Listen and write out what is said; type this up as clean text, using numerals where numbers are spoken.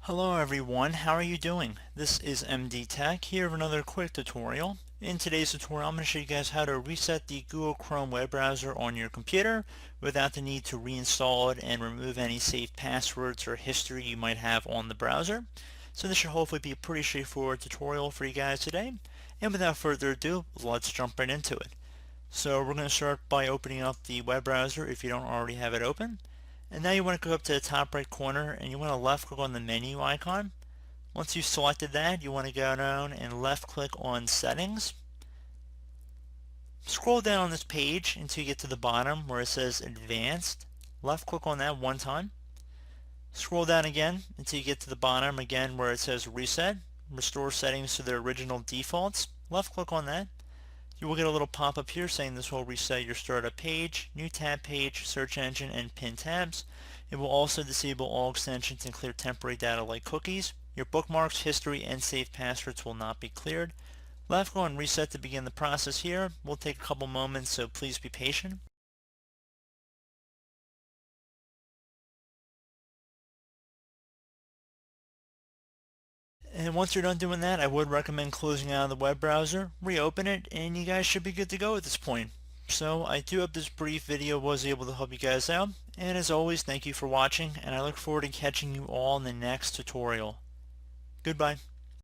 Hello everyone, how are you doing? This is MD Tech here with another quick tutorial. In today's tutorial I'm going to show you guys how to reset the Google Chrome web browser on your computer without the need to reinstall it and remove any saved passwords or history you might have on the browser. So this should hopefully be a pretty straightforward tutorial for you guys today. And without further ado, let's jump right into it. So we're going to start by opening up the web browser if you don't already have it open. And now you want to go up to the top right corner and you want to left click on the menu icon. Once you've selected that, you want to go down and left click on settings. Scroll down on this page until you get to the bottom where it says advanced. Left click on that one time. Scroll down again until you get to the bottom again where it says reset. Restore settings to their original defaults. Left click on that. You will get a little pop-up here saying this will reset your startup page, new tab page, search engine, and pin tabs. It will also disable all extensions and clear temporary data like cookies. Your bookmarks, history, and saved passwords will not be cleared. Left click on reset to begin the process here. Will take a couple moments, so please be patient. And once you're done doing that, I would recommend closing out of the web browser, reopen it, and you guys should be good to go at this point. So I do hope this brief video was able to help you guys out, and as always, thank you for watching, and I look forward to catching you all in the next tutorial. Goodbye.